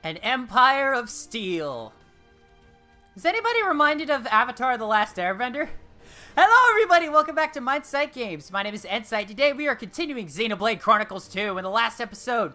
An empire of steel. Is anybody reminded of Avatar: The Last Airbender? Hello everybody, welcome back to N-Sight Games. My name is N-Sight. Today we are continuing Xenoblade Chronicles 2. In the last episode,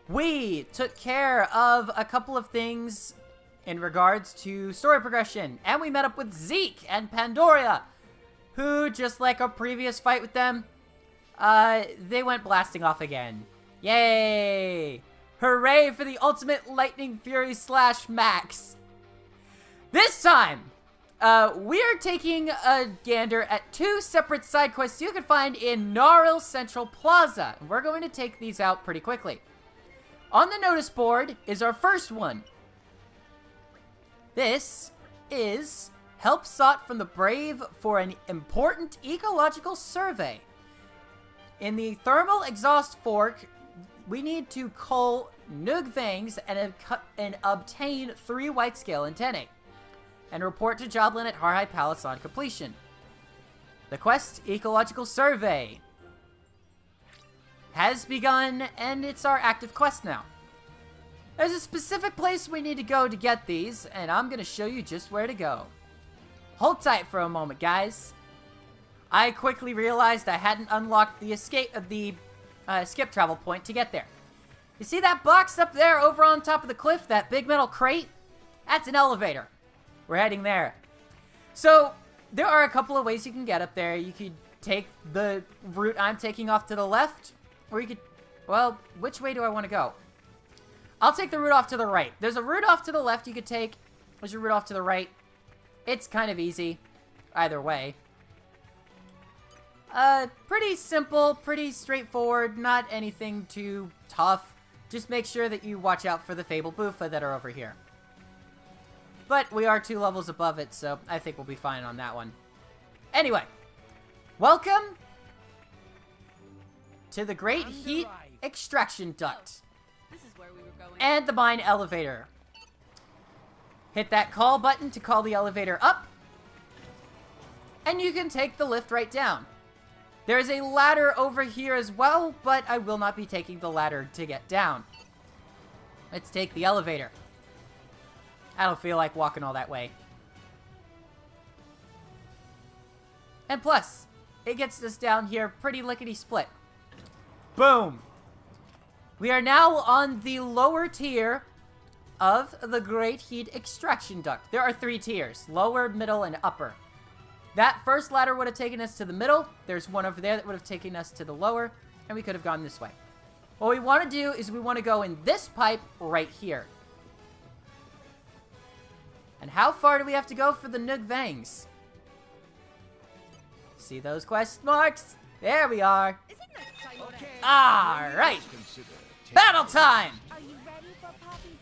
we took care of a couple of things in regards to story progression. And we met up with Zeke and Pandora, who, just like our previous fight with them, they went blasting off again. Yay! Hooray for the ultimate Lightning Fury / Max. This time, we are taking a gander at 2 separate side quests you can find in Narl Central Plaza. And we're going to take these out pretty quickly. On the notice board is our first one. This is help sought from the brave for an important ecological survey. In the thermal exhaust fork, we need to cull Nuke Vangs and obtain 3 white scale antennae. And report to Joblin at Harhai Palace on completion. The quest, Ecological Survey, has begun, and it's our active quest now. There's a specific place we need to go to get these, and I'm going to show you just where to go. Hold tight for a moment, guys. I quickly realized I hadn't unlocked the skip travel point to get there. You see that box up there over on top of the cliff, that big metal crate? That's an elevator. We're heading there. So, there are a couple of ways you can get up there. You could take the route I'm taking off to the left, or you could, well, which way do I want to go? I'll take the route off to the right. There's a route off to the left you could take. There's a route off to the right. It's kind of easy, either way. Pretty simple, pretty straightforward, not anything too tough. Just make sure that you watch out for the Fable Buffa that are over here. But we are 2 levels above it, so I think we'll be fine on that one. Anyway, welcome to the Great Heat Extraction Duct. This is where we were going. And the mine elevator. Hit that call button to call the elevator up. And you can take the lift right down. There's a ladder over here as well, but I will not be taking the ladder to get down. Let's take the elevator. I don't feel like walking all that way. And plus, it gets us down here pretty lickety-split. Boom! We are now on the lower tier of the Great Heat Extraction Duct. There are 3 tiers, lower, middle, and upper. That first ladder would have taken us to the middle. There's one over there that would have taken us to the lower, and we could have gone this way. What we want to do is we want to go in this pipe right here. And how far do we have to go for the Nuke Vangs? See those quest marks? There we are. Alright. Battle time! Are you ready for Poppy's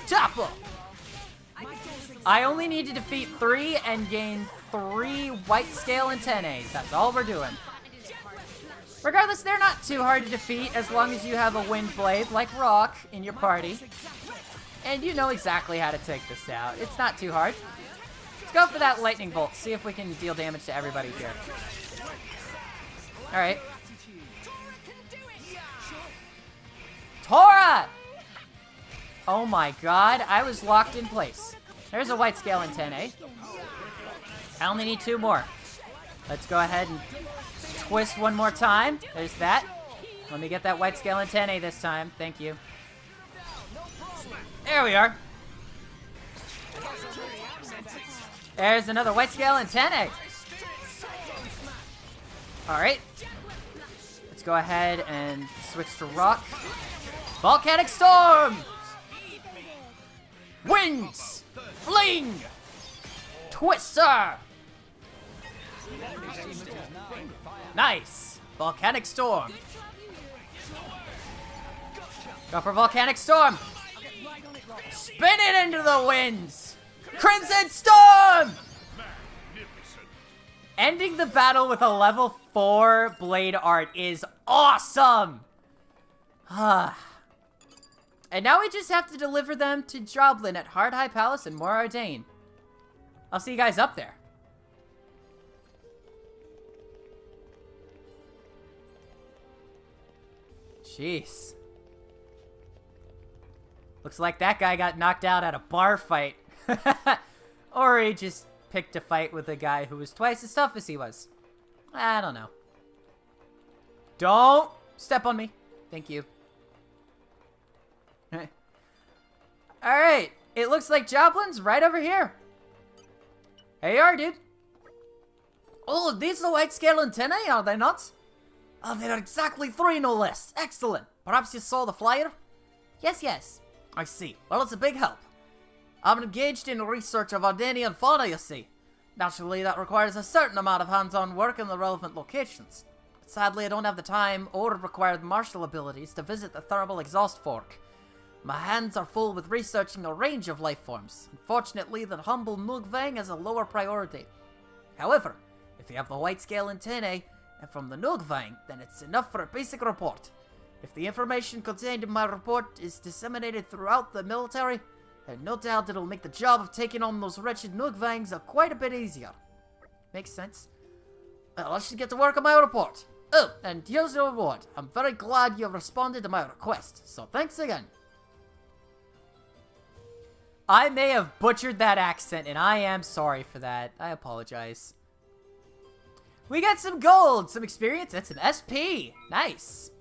Topple! I only need to defeat 3 and gain 3 white scale antennae. That's all we're doing. Regardless, they're not too hard to defeat as long as you have a wind blade like Rock in your party. And you know exactly how to take this out. It's not too hard. Let's go for that lightning bolt. See if we can deal damage to everybody here. Alright. Tora! Oh my god, I was locked in place. There's a white scale antennae. I only need 2 more. Let's go ahead and twist one more time. There's that. Let me get that white scale antennae this time. Thank you. There we are. There's another white scale antennae. Alright. Let's go ahead and switch to Rock. Volcanic Storm! Winds! Fling! Twister! Nice! Volcanic Storm. Go for Volcanic Storm! Spin it into the winds! Crimson Storm! Ending the battle with a level 4 blade art is awesome! And now we just have to deliver them to Joblin at Harhai Palace in Mor Ardain. I'll see you guys up there. Jeez. Looks like that guy got knocked out at a bar fight. Or he just picked a fight with a guy who was twice as tough as he was. I don't know. Don't step on me. Thank you. Alright. It looks like Joplin's right over here. Here you are, dude. Oh, these are the white scale antennae, are they not? Oh, there are exactly 3, no less. Excellent. Perhaps you saw the flyer? Yes. I see. Well, it's a big help. I'm engaged in research of Ardenian fauna, you see. Naturally, that requires a certain amount of hands-on work in the relevant locations. But sadly, I don't have the time or required martial abilities to visit the thermal exhaust fork. My hands are full with researching a range of life forms. Unfortunately, the humble Nugvang has a lower priority. However, if you have the white scale antennae and from the Nugvang, then it's enough for a basic report. If the information contained in my report is disseminated throughout the military, then no doubt it'll make the job of taking on those wretched Nugvangs quite a bit easier. Makes sense. Well, I should get to work on my report. Oh, and here's your reward. I'm very glad you have responded to my request, so thanks again. I may have butchered that accent, and I am sorry for that. I apologize. We got some gold, some experience, and some SP. Nice.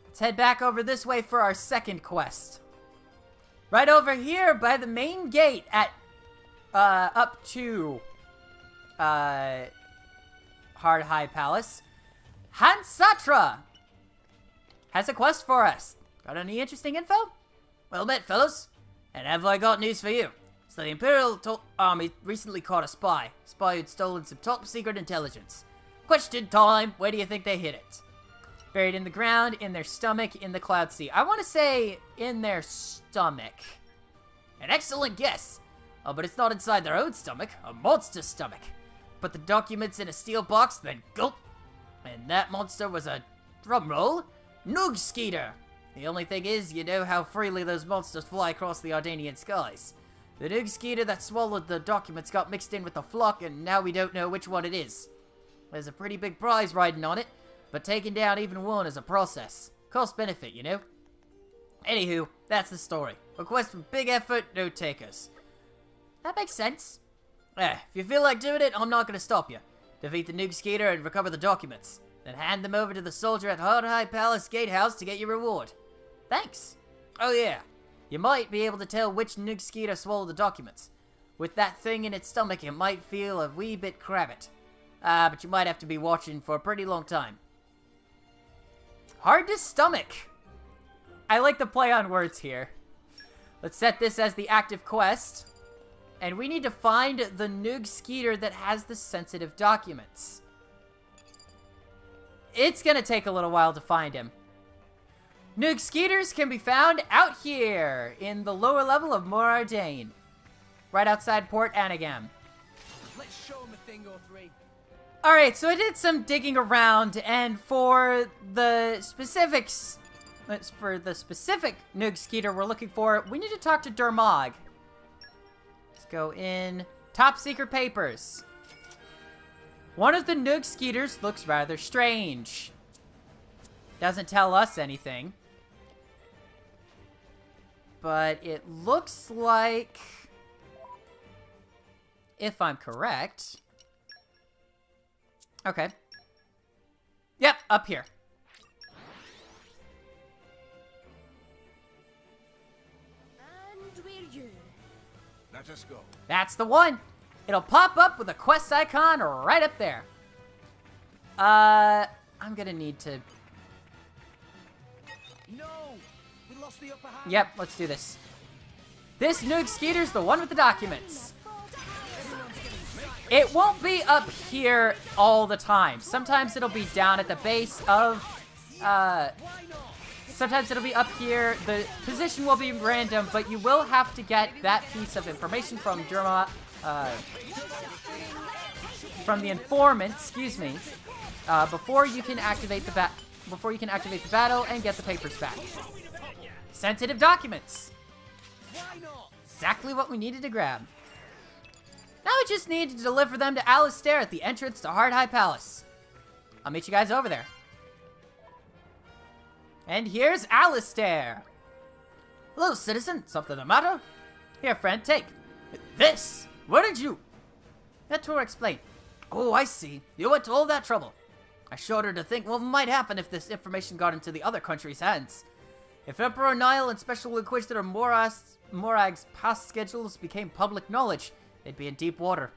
Let's head back over this way for our second quest. Right over here by the main gate at, up to, Hard High Palace. Hansatra has a quest for us. Got any interesting info? Well met, fellows. And have I got news for you? So the Imperial Army recently caught a spy. Spy who'd stolen some top secret intelligence. Question time. Where do you think they hid it? Buried in the ground, in their stomach, in the Cloud Sea. I want to say in their stomach. An excellent guess. Oh, but it's not inside their own stomach. A monster's stomach. Put the documents in a steel box, then gulp. And that monster was a, drumroll, Nuke Skeeter. The only thing is, you know how freely those monsters fly across the Ardenian skies. The Nuke Skeeter that swallowed the documents got mixed in with the flock, and now we don't know which one it is. There's a pretty big prize riding on it, but taking down even one is a process. Cost-benefit, you know? Anywho, that's the story. Request for big effort, no takers. That makes sense. If you feel like doing it, I'm not going to stop you. Defeat the Nuke Skeeter and recover the documents. Then hand them over to the soldier at Hard High Palace Gatehouse to get your reward. Thanks. Oh yeah, you might be able to tell which Nuke Skeeter swallowed the documents. With that thing in its stomach, it might feel a wee bit crabbit. But you might have to be watching for a pretty long time. Hard to stomach. I like the play on words here. Let's set this as the active quest. And we need to find the Nuke Skeeter that has the sensitive documents. It's gonna take a little while to find him. Nuke Skeeters can be found out here in the lower level of Morardane. Right outside Port Anagam. Let's show him a thing or three. Alright, so I did some digging around, and for the specifics, for the specific Nuke Skeeter we're looking for, we need to talk to Dermog. Let's go in Top Secret Papers. One of the Nuke Skeeters looks rather strange. Doesn't tell us anything. But it looks like, if I'm correct. Okay. Yep, up here. And we're you. Let us go. That's the one. It'll pop up with a quest icon right up there. I'm gonna need to... No! We lost the upper hand. Yep, let's do this. This Nuke Skeeter's the one with the documents. It won't be up here all the time. Sometimes it'll be down at the base of, sometimes it'll be up here. The position will be random, but you will have to get that piece of information from from the informant, excuse me, before you can activate the battle and get the papers back. Sensitive documents. Exactly what we needed to grab. Now we just need to deliver them to Alistair at the entrance to Hard High Palace. I'll meet you guys over there. And here's Alistair. Hello, citizen. Something the matter? Here, friend, take. This? Where did you... That tour explain. Oh, I see. You went to all that trouble. I shudder to think what might happen if this information got into the other country's hands. If Emperor Nile and Special Inquisitor Morag's past schedules became public knowledge, they'd be in deep water.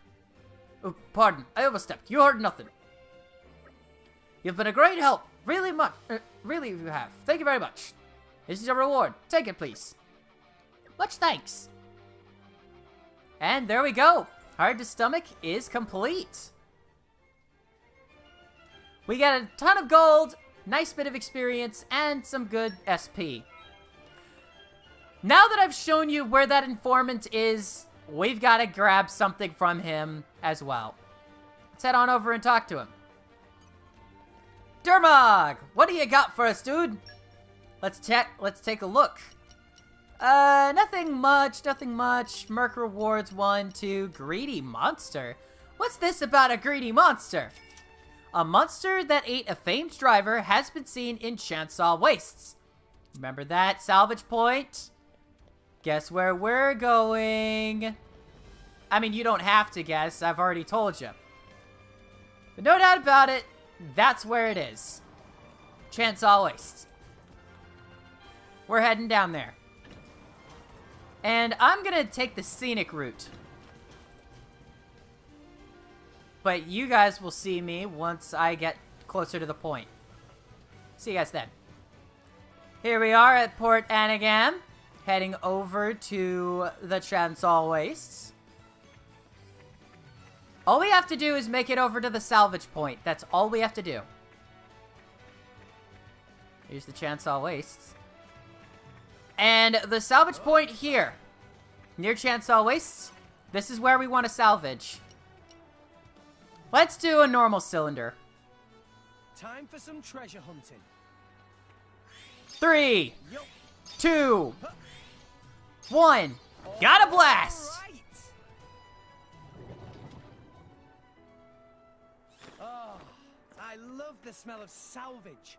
Oh, pardon, I overstepped. You heard nothing. You've been a great help. Really you have. Thank you very much. This is your reward. Take it, please. Much thanks. And there we go. Hard to Stomach is complete. We got a ton of gold, nice bit of experience, and some good SP. Now that I've shown you where that informant is, we've got to grab something from him as well. Let's head on over and talk to him. Dermog, what do you got for us, dude? Let's take a look. Nothing much. Merc rewards 1, 2, greedy monster. What's this about a greedy monster? A monster that ate a famed driver has been seen in Chainsaw Wastes. Remember that salvage point? Guess where we're going? I mean, you don't have to guess. I've already told you. But no doubt about it, that's where it is. Chainsaw Wastes. We're heading down there. And I'm gonna take the scenic route. But you guys will see me once I get closer to the point. See you guys then. Here we are at Port Anagam, heading over to the Chainsaw Wastes. All we have to do is make it over to the salvage point. That's all we have to do. Here's the Chainsaw Wastes. And the salvage point here, near Chainsaw Wastes, this is where we want to salvage. Let's do a normal cylinder. Time for some treasure hunting. 3, 2, 1. Got a blast! Right. Oh, I love the smell of salvage.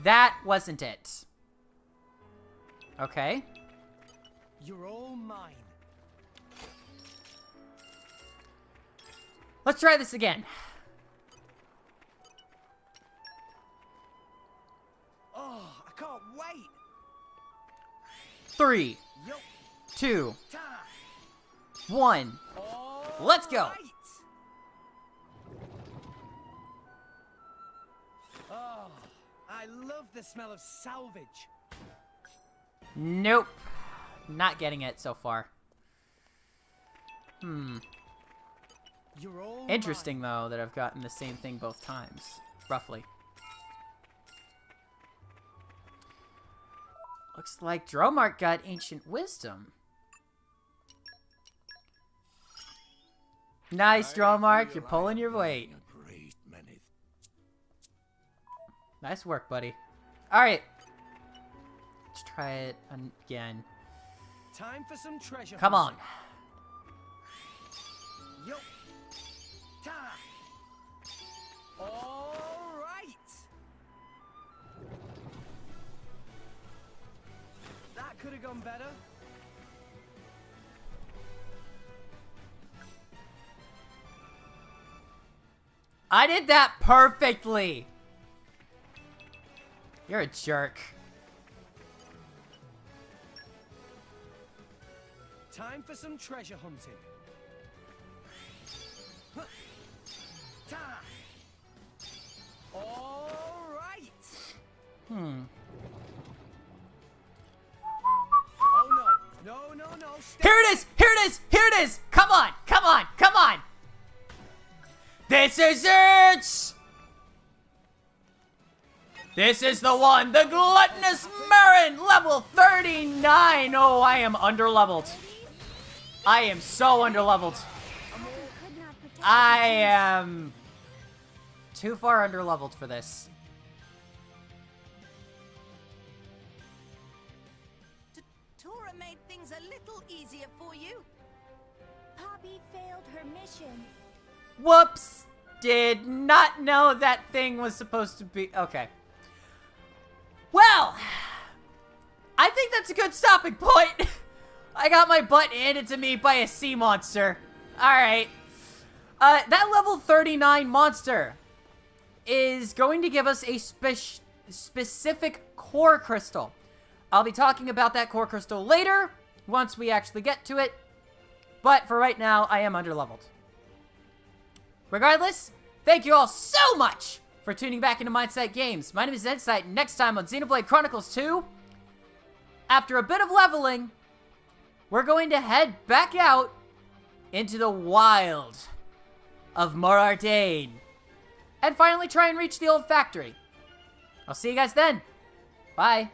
That wasn't it. Okay. You're all mine. Let's try this again. Oh, I can't wait. 3, Yo, 2, time. 1. Let's go. Right. Oh, I love the smell of salvage. Nope. Not getting it so far. You're all Interesting, though, that I've gotten the same thing both times. Roughly. Looks like Dromark got Ancient Wisdom. Nice, Dromark. You're pulling your weight. Nice work, buddy. Alright. Let's try it again. Time for some treasure. Come on. Yo. Time. All right. That could have gone better. I did that perfectly. You're a jerk. Time for some treasure hunting. Time. All right. Oh no! No! Stay. Here it is! Here it is! Here it is! Come on! Come on! Come on! This is it! This is the one! The Gluttonous Marin! Level 39! Oh, I am underleveled. I am so underleveled. I am too far underleveled for this. Tora made things a little easier for you. Poppy failed her mission. Whoops! Did not know that thing was supposed to be... Okay. Well, that's a good stopping point. I got my butt handed to me by a sea monster. Alright. That level 39 monster is going to give us a specific core crystal. I'll be talking about that core crystal later, once we actually get to it. But for right now, I am underleveled. Regardless, thank you all so much for tuning back into Mindsight Games. My name is N-Sight, and next time on Xenoblade Chronicles 2, after a bit of leveling, we're going to head back out into the wild of Morardain and finally try and reach the old factory. I'll see you guys then. Bye.